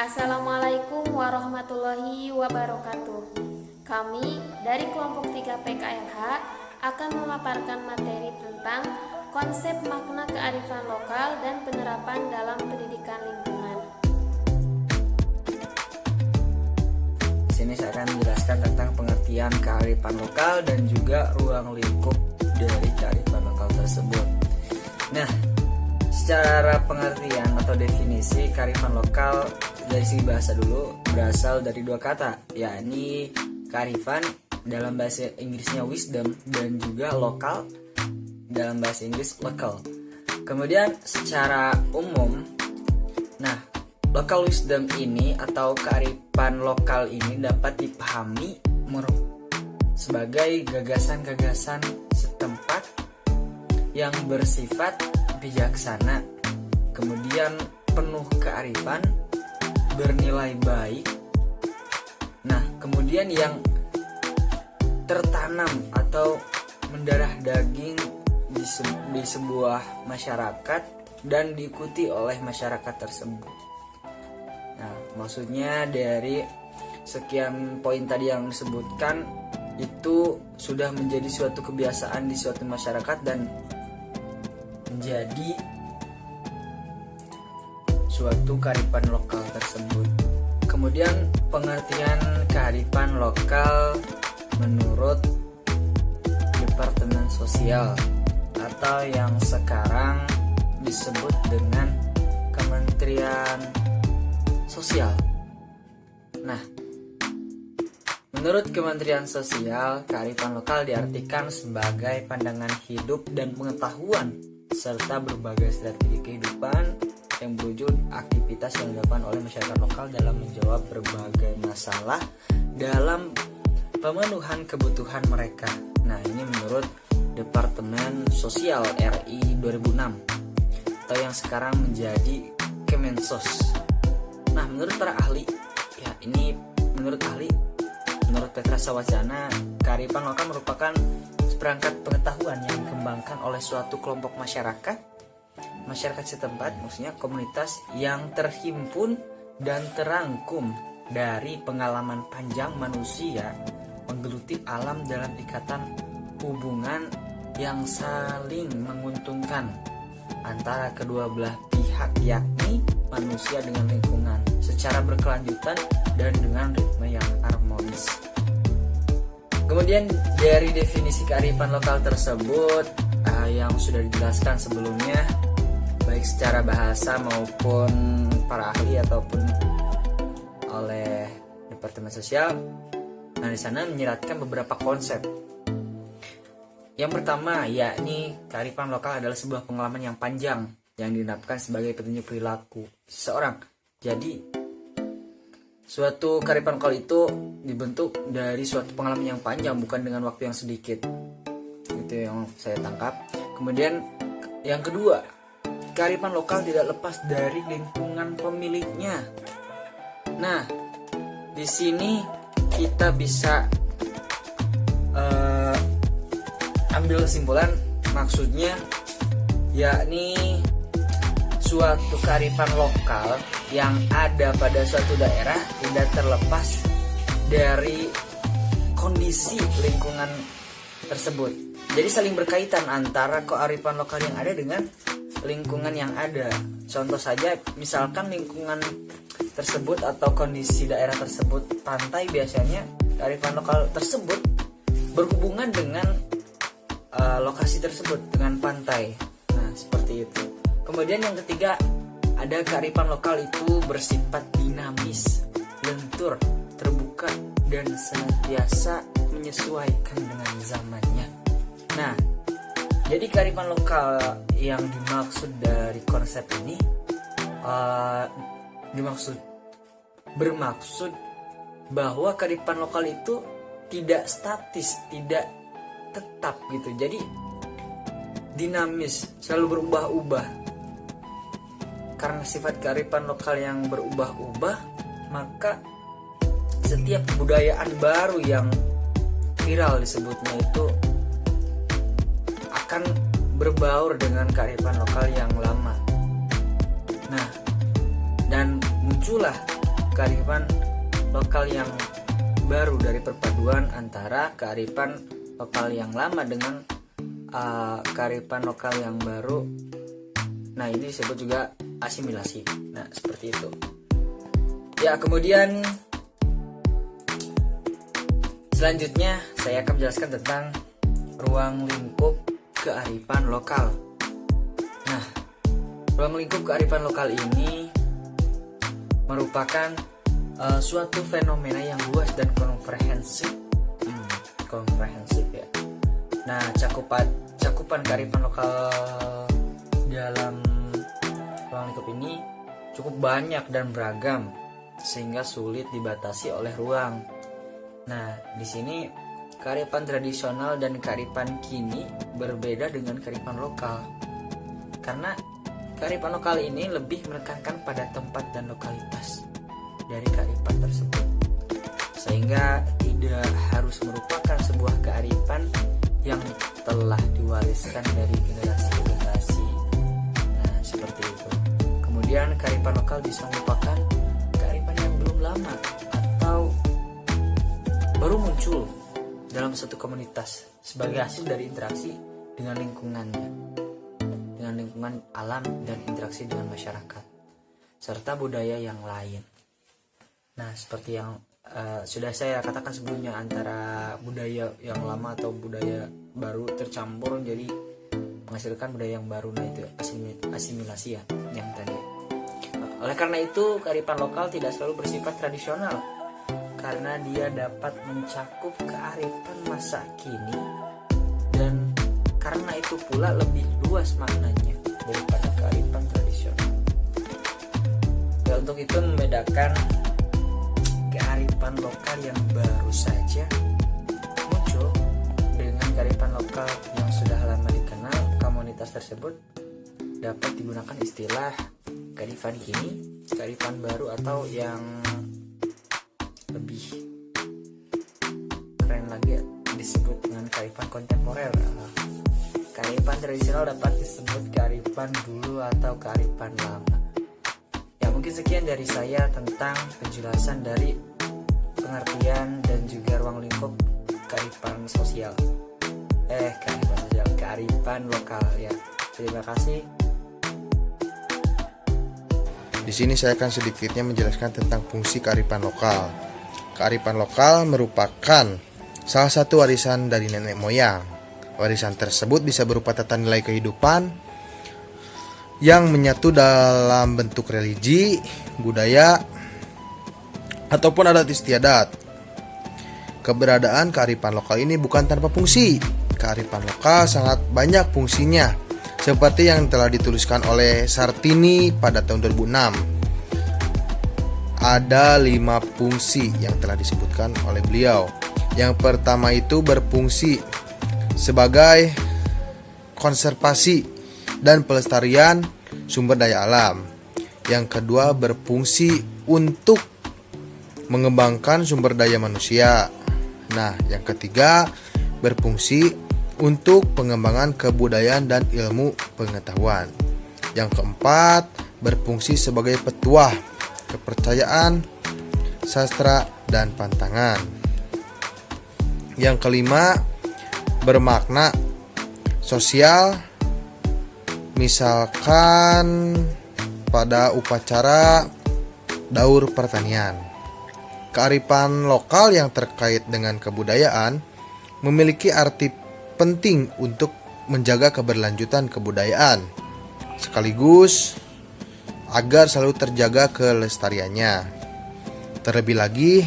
Assalamualaikum warahmatullahi wabarakatuh. Kami dari kelompok 3 PKLH akan memaparkan materi tentang konsep makna kearifan lokal dan penerapan dalam pendidikan lingkungan. Di sini saya akan menjelaskan tentang pengertian kearifan lokal dan juga ruang lingkup dari kearifan lokal tersebut. Nah, secara pengertian atau definisi kearifan lokal dari segi bahasa dulu berasal dari dua kata, yakni kearifan dalam bahasa Inggrisnya wisdom dan juga lokal dalam bahasa Inggris local. Kemudian secara umum, nah, local wisdom ini atau kearifan lokal ini dapat dipahami sebagai gagasan-gagasan setempat yang bersifat bijaksana, kemudian penuh kearifan, bernilai baik. Nah, kemudian yang tertanam atau mendarah daging di sebuah masyarakat dan diikuti oleh masyarakat tersebut. Nah, maksudnya dari sekian poin tadi yang disebutkan itu sudah menjadi suatu kebiasaan di suatu masyarakat dan menjadi suatu kearifan lokal tersebut. Kemudian pengertian kearifan lokal menurut Departemen Sosial atau yang sekarang disebut dengan Kementerian Sosial. Nah, menurut Kementerian Sosial, kearifan lokal diartikan sebagai pandangan hidup dan pengetahuan serta berbagai strategi kehidupan yang berwujud aktivitas yang dilakukan oleh masyarakat lokal dalam menjawab berbagai masalah dalam pemenuhan kebutuhan mereka. Nah, ini menurut Departemen Sosial RI 2006 atau yang sekarang menjadi Kemensos. Nah, menurut para ahli, menurut Petra Sawacana, kearifan lokal merupakan seperangkat pengetahuan yang dikembangkan oleh suatu kelompok masyarakat setempat, maksudnya komunitas yang terhimpun dan terangkum dari pengalaman panjang manusia menggeluti alam dalam ikatan hubungan yang saling menguntungkan antara kedua belah pihak, yakni manusia dengan lingkungan secara berkelanjutan dan dengan ritme yang harmonis. Kemudian dari definisi kearifan lokal tersebut yang sudah dijelaskan sebelumnya, baik secara bahasa maupun para ahli ataupun oleh Departemen Sosial. Nah, di sana menyeratkan beberapa konsep. Yang pertama, yakni kearifan lokal adalah sebuah pengalaman yang panjang yang dinamakan sebagai petunjuk perilaku seseorang. Jadi, suatu kearifan lokal itu dibentuk dari suatu pengalaman yang panjang, bukan dengan waktu yang sedikit. Itu yang saya tangkap. Kemudian yang kedua, kearifan lokal tidak lepas dari lingkungan pemiliknya. Nah, di sini kita bisa ambil kesimpulan, maksudnya yakni suatu kearifan lokal yang ada pada suatu daerah tidak terlepas dari kondisi lingkungan tersebut. Jadi saling berkaitan antara kearifan lokal yang ada dengan lingkungan yang ada. Contoh saja, misalkan lingkungan tersebut atau kondisi daerah tersebut pantai, biasanya kearifan lokal tersebut berhubungan dengan lokasi tersebut, dengan pantai. Nah, seperti itu. Kemudian yang ketiga, ada kearifan lokal itu bersifat dinamis, lentur, terbuka, dan senantiasa menyesuaikan dengan zamannya. Nah, jadi kearifan lokal yang dimaksud dari konsep ini bermaksud bahwa kearifan lokal itu tidak statis, tidak tetap gitu. Jadi dinamis, selalu berubah-ubah. Karena sifat kearifan lokal yang berubah-ubah, maka setiap kebudayaan baru yang viral disebutnya itu akan berbaur dengan kearifan lokal yang lama. Nah, dan muncullah kearifan lokal yang baru dari perpaduan antara kearifan lokal yang lama dengan kearifan lokal yang baru. Nah, ini disebut juga asimilasi. Nah, seperti itu. Ya, kemudian selanjutnya saya akan menjelaskan tentang ruang lingkup kearifan lokal. Nah, ruang lingkup kearifan lokal ini merupakan suatu fenomena yang luas dan komprehensif. Komprehensif ya. Nah, cakupan kearifan lokal dalam ruang lingkup ini cukup banyak dan beragam sehingga sulit dibatasi oleh ruang. Nah, di sini kearifan tradisional dan kearifan kini berbeda dengan kearifan lokal. Karena kearifan lokal ini lebih menekankan pada tempat dan lokalitas dari kearifan tersebut, sehingga tidak harus merupakan sebuah kearifan yang telah diwariskan dari generasi ke generasi. Nah, seperti itu. Kemudian kearifan lokal bisa merupakan kearifan yang belum lama atau baru muncul dalam satu komunitas sebagai hasil dari interaksi dengan lingkungannya, dengan lingkungan alam dan interaksi dengan masyarakat serta budaya yang lain. Nah, seperti yang sudah saya katakan sebelumnya, antara budaya yang lama atau budaya baru tercampur jadi menghasilkan budaya yang baru. Nah, itu asimilasi ya yang tadi. Oleh karena itu, kearifan lokal tidak selalu bersifat tradisional karena dia dapat mencakup kearifan masa kini, dan karena itu pula lebih luas maknanya daripada kearifan tradisional. Ya, untuk itu membedakan kearifan lokal yang baru saja muncul dengan kearifan lokal yang sudah lama dikenal komunitas tersebut dapat digunakan istilah kearifan kini, kearifan baru, atau yang lebih keren lagi disebut dengan kearifan kontemporer. Kearifan tradisional dapat disebut kearifan dulu atau kearifan lama. Ya, mungkin sekian dari saya tentang penjelasan dari pengertian dan juga ruang lingkup kearifan sosial. Kearifan lokal ya. Terima kasih. Di sini saya akan sedikitnya menjelaskan tentang fungsi kearifan lokal. Kearifan lokal merupakan salah satu warisan dari nenek moyang. Warisan tersebut bisa berupa tata nilai kehidupan yang menyatu dalam bentuk religi, budaya, ataupun adat istiadat. Keberadaan kearifan lokal ini bukan tanpa fungsi. Kearifan lokal sangat banyak fungsinya, seperti yang telah dituliskan oleh Sartini pada tahun 2006. Ada 5 fungsi yang telah disebutkan oleh beliau. Yang pertama itu berfungsi sebagai konservasi dan pelestarian sumber daya alam. Yang kedua berfungsi untuk mengembangkan sumber daya manusia. Nah, yang ketiga berfungsi untuk pengembangan kebudayaan dan ilmu pengetahuan. Yang keempat berfungsi sebagai petuah kepercayaan, sastra, dan pantangan. Yang kelima bermakna sosial, misalkan pada upacara daur pertanian. Kearifan lokal yang terkait dengan kebudayaan memiliki arti penting untuk menjaga keberlanjutan kebudayaan, sekaligus agar selalu terjaga kelestariannya. Terlebih lagi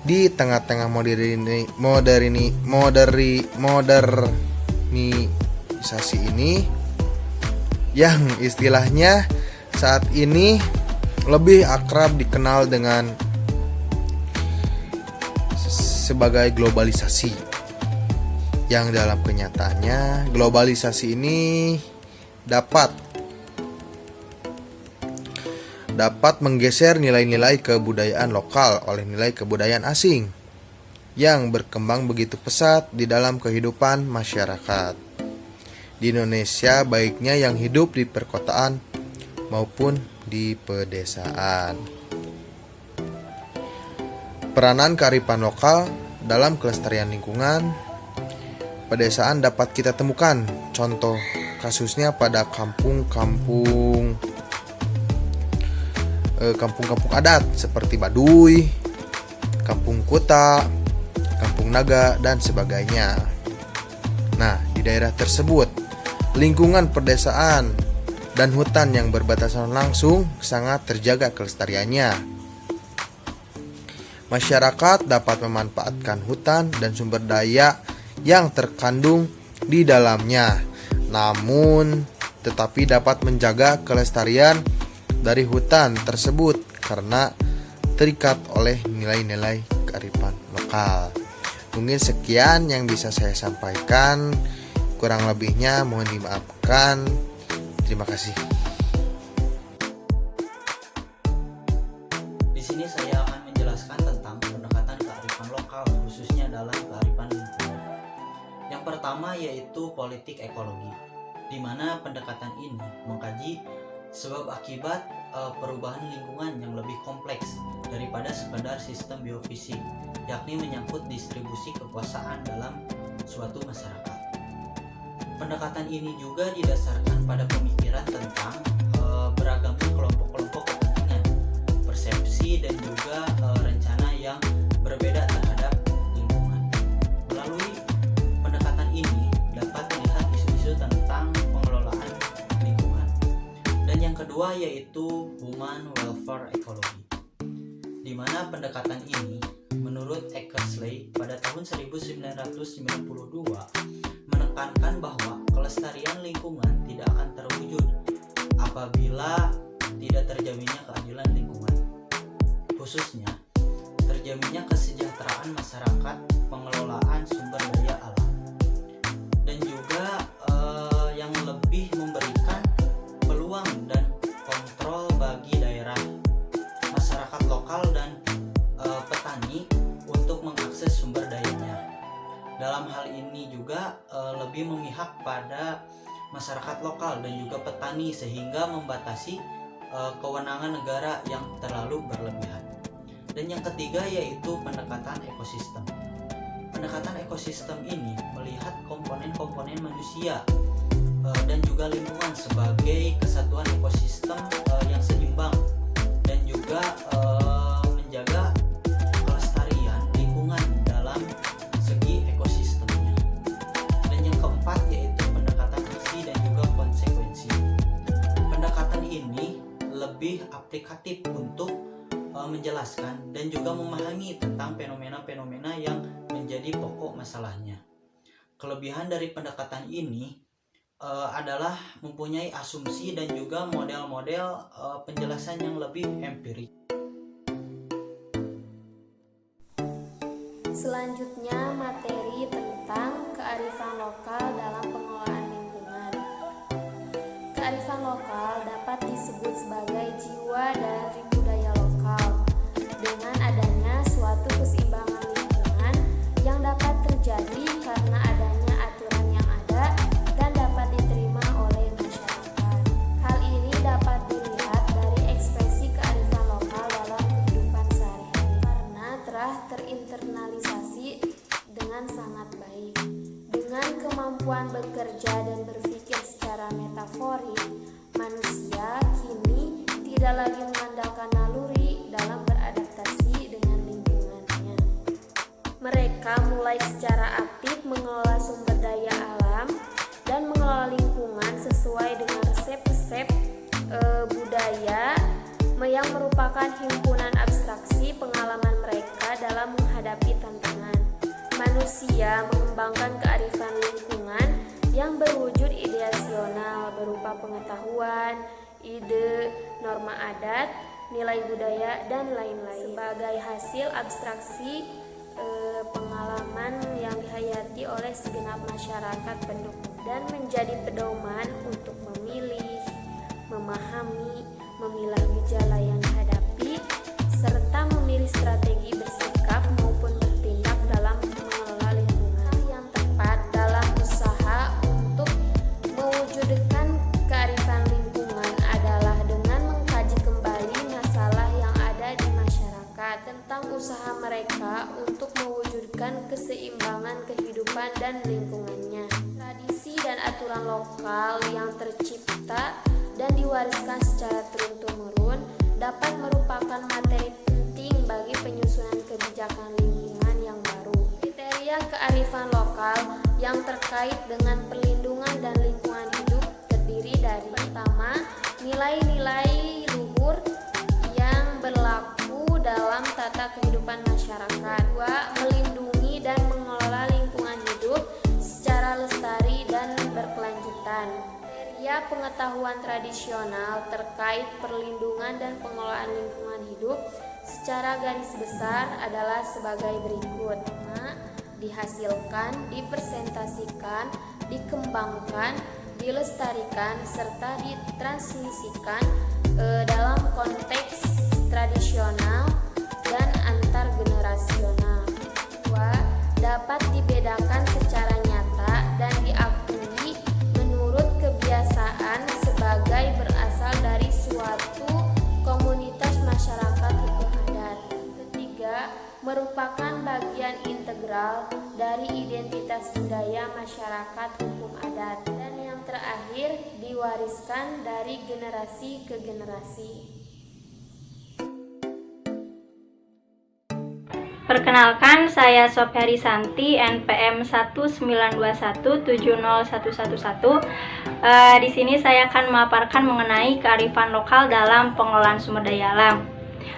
di tengah-tengah modernisasi ini yang istilahnya saat ini lebih akrab dikenal dengan sebagai globalisasi, yang dalam kenyataannya globalisasi ini dapat menggeser nilai-nilai kebudayaan lokal oleh nilai kebudayaan asing yang berkembang begitu pesat di dalam kehidupan masyarakat di Indonesia, baiknya yang hidup di perkotaan maupun di pedesaan. Peranan kearifan lokal dalam kelestarian lingkungan pedesaan dapat kita temukan contoh kasusnya pada kampung-kampung adat seperti Baduy, Kampung Kuta, Kampung Naga, dan sebagainya. Nah, di daerah tersebut, lingkungan pedesaan dan hutan yang berbatasan langsung sangat terjaga kelestariannya. Masyarakat dapat memanfaatkan hutan dan sumber daya yang terkandung di dalamnya, namun tetapi dapat menjaga kelestarian dari hutan tersebut karena terikat oleh nilai-nilai kearifan lokal. Mungkin sekian yang bisa saya sampaikan, kurang lebihnya mohon dimaafkan. Terima kasih. Di sini saya akan menjelaskan tentang pendekatan kearifan lokal khususnya dalam kearifan lingkungan. Yang pertama yaitu politik ekologi, di mana pendekatan ini mengkaji sebab akibat perubahan lingkungan yang lebih kompleks daripada sekadar sistem biofisik, yakni menyangkut distribusi kekuasaan dalam suatu masyarakat. Pendekatan ini juga didasarkan pada pemikiran tentang beragamnya kelompok-kelompok kepentingan, persepsi dan juga rencana yang berbeda terhadap lingkungan. Melalui pendekatan ini dapat melihat isu-isu tentang pengelolaan lingkungan. Dan yang kedua yaitu human welfare ecology, di mana pendekatan ini menurut Eckersley pada tahun 1992 menekankan bahwa kelestarian lingkungan tidak akan terwujud apabila tidak terjaminnya keadilan lingkungan, khususnya terjaminnya kesejahteraan masyarakat, pengelolaan sumber daya alam, dan juga yang lebih memberikan peluang dan kontrol bagi daerah, masyarakat lokal dan petani untuk mengakses sumber dayanya. Dalam hal ini juga lebih memihak pada masyarakat lokal dan juga petani sehingga membatasi kewenangan negara yang terlalu berlebihan. Dan yang ketiga yaitu pendekatan ekosistem. Pendekatan ekosistem ini melihat komponen-komponen manusia dan juga lingkungan sebagai kesatuan ekosistem yang seimbang dan juga menjaga kelestarian lingkungan dalam segi ekosistemnya. Dan yang keempat yaitu pendekatan aksi dan juga konsekuensi. Pendekatan ini lebih aplikatif untuk menjelaskan dan juga memahami tentang fenomena-fenomena yang menjadi pokok masalahnya. Kelebihan dari pendekatan ini adalah mempunyai asumsi dan juga model-model penjelasan yang lebih empirik. Selanjutnya materi tentang kearifan lokal dalam pengelolaan lingkungan. Kearifan lokal dapat disebut sebagai jiwa dari budaya lokal. Dengan adanya suatu keseimbangan lingkungan yang dapat terjadi karena adanya aturan yang ada dan dapat diterima oleh masyarakat. Hal ini dapat dilihat dari ekspresi kearifan lokal dalam kehidupan sehari-hari karena telah terinternalisasi dengan sangat baik. Dengan kemampuan bekerja dan berpikir secara metaforik, manusia kini tidak lagi mengandalkan naluri dalam beradaptasi dengan lingkungannya. Mereka mulai secara aktif mengelola sumber daya alam dan mengelola lingkungan sesuai dengan resep-resep budaya yang merupakan himpunan abstraksi pengalaman mereka dalam menghadapi tantangan. Manusia mengembangkan kearifan lingkungan yang berwujud ideasional berupa pengetahuan, ide, norma adat, nilai budaya, dan lain-lain sebagai hasil abstraksi pengalaman yang dihayati oleh segenap masyarakat pendukung dan menjadi pedoman untuk memilih, memahami, memilah gejala yang dihadapi, serta memilih strategi bersikap maupun bertindak dalam mengelola lingkungan yang tepat dalam usaha untuk mewujudkan kearifan lingkungan adalah dengan mengkaji kembali masalah yang ada di masyarakat tentang usaha mereka keseimbangan kehidupan dan lingkungannya. Tradisi dan aturan lokal yang tercipta dan diwariskan secara turun-temurun dapat merupakan materi penting bagi penyusunan kebijakan lingkungan yang baru. Kriteria kearifan lokal yang terkait dengan perlindungan dan lingkungan hidup terdiri dari: pertama, nilai-nilai luhur yang berlaku dalam tata kehidupan masyarakat. Dua, melindungi dan mengelola lingkungan hidup secara lestari dan berkelanjutan. Kriteria pengetahuan tradisional terkait perlindungan dan pengelolaan lingkungan hidup secara garis besar adalah sebagai berikut. Dihasilkan, dipresentasikan, dikembangkan, dilestarikan, serta ditransmisikan dalam konteks tradisional dan antargenerasional. Dua, dapat dibedakan secara nyata dan diakui menurut kebiasaan sebagai berasal dari suatu komunitas masyarakat hukum adat. Ketiga, merupakan bagian integral dari identitas budaya masyarakat hukum adat. Dan yang terakhir, diwariskan dari generasi ke generasi. Perkenalkan, saya Soperi Santi, NPM 192170111. Di sini saya akan memaparkan mengenai kearifan lokal dalam pengelolaan sumber daya alam.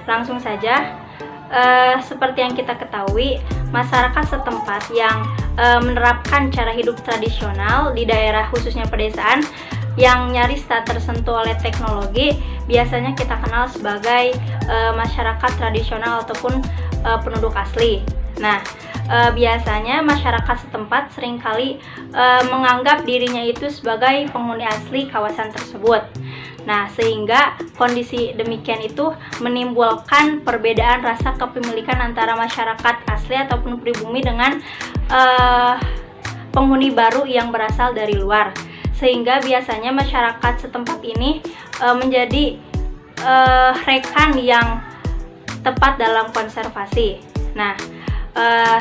Langsung saja, seperti yang kita ketahui, masyarakat setempat yang menerapkan cara hidup tradisional di daerah khususnya pedesaan yang nyaris tak tersentuh oleh teknologi, biasanya kita kenal sebagai masyarakat tradisional ataupun penduduk asli. Nah, biasanya masyarakat setempat seringkali menganggap dirinya itu sebagai penghuni asli kawasan tersebut. Nah, sehingga kondisi demikian itu menimbulkan perbedaan rasa kepemilikan antara masyarakat asli ataupun pribumi dengan penghuni baru yang berasal dari luar. Sehingga biasanya masyarakat setempat ini menjadi rekan yang tepat dalam konservasi. Nah,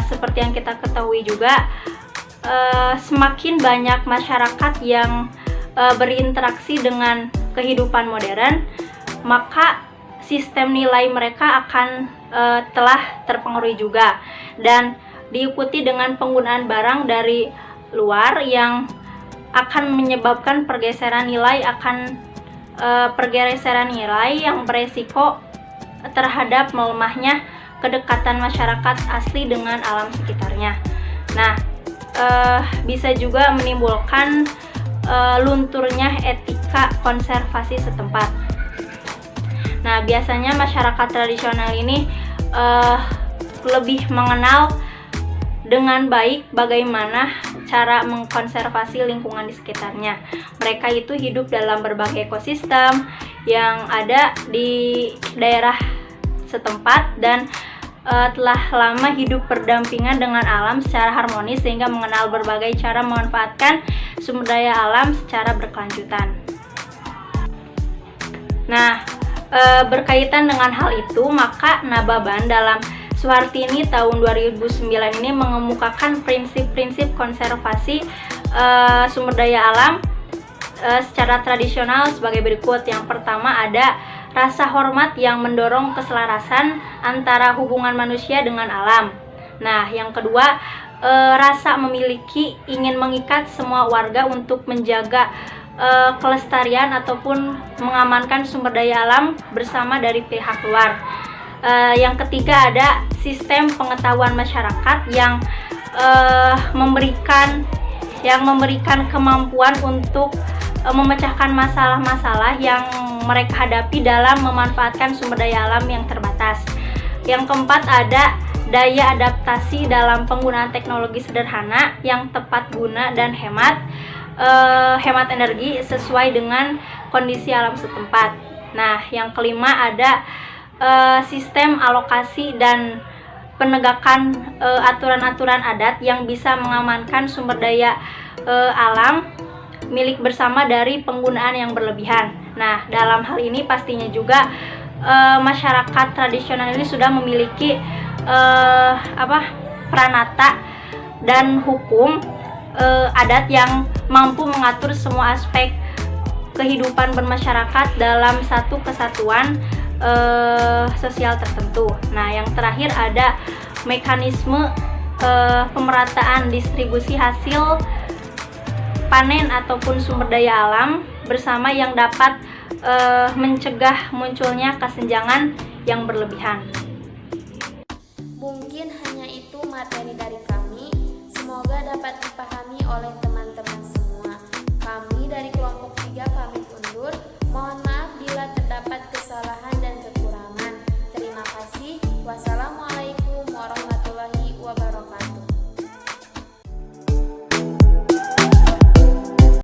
seperti yang kita ketahui juga, semakin banyak masyarakat yang berinteraksi dengan kehidupan modern, maka sistem nilai mereka akan telah terpengaruhi juga, dan diikuti dengan penggunaan barang dari luar yang akan menyebabkan pergeseran nilai yang beresiko terhadap melemahnya kedekatan masyarakat asli dengan alam sekitarnya. Nah, bisa juga menimbulkan lunturnya etika konservasi setempat. Nah, biasanya masyarakat tradisional ini lebih mengenal dengan baik bagaimana cara mengkonservasi lingkungan di sekitarnya. Mereka itu hidup dalam berbagai ekosistem yang ada di daerah setempat dan telah lama hidup berdampingan dengan alam secara harmonis sehingga mengenal berbagai cara memanfaatkan sumber daya alam secara berkelanjutan. Nah, berkaitan dengan hal itu, maka Nababan dalam Suhartini tahun 2009 ini mengemukakan prinsip-prinsip konservasi sumber daya alam secara tradisional sebagai berikut. Yang pertama ada rasa hormat yang mendorong keselarasan antara hubungan manusia dengan alam. Nah, yang kedua, rasa memiliki ingin mengikat semua warga untuk menjaga kelestarian ataupun mengamankan sumber daya alam bersama dari pihak luar. Yang ketiga ada sistem pengetahuan masyarakat yang memberikan kemampuan untuk memecahkan masalah-masalah yang mereka hadapi dalam memanfaatkan sumber daya alam yang terbatas. Yang keempat ada daya adaptasi dalam penggunaan teknologi sederhana yang tepat guna dan hemat energi sesuai dengan kondisi alam setempat. Nah, yang kelima ada sistem alokasi dan penegakan aturan-aturan adat yang bisa mengamankan sumber daya alam milik bersama dari penggunaan yang berlebihan. Nah, dalam hal ini pastinya juga masyarakat tradisional ini sudah memiliki peranata dan hukum adat yang mampu mengatur semua aspek kehidupan bermasyarakat dalam satu kesatuan sosial tertentu. Nah, yang terakhir ada mekanisme pemerataan distribusi hasil panen ataupun sumber daya alam bersama yang dapat mencegah munculnya kesenjangan yang berlebihan. Mungkin hanya itu materi dari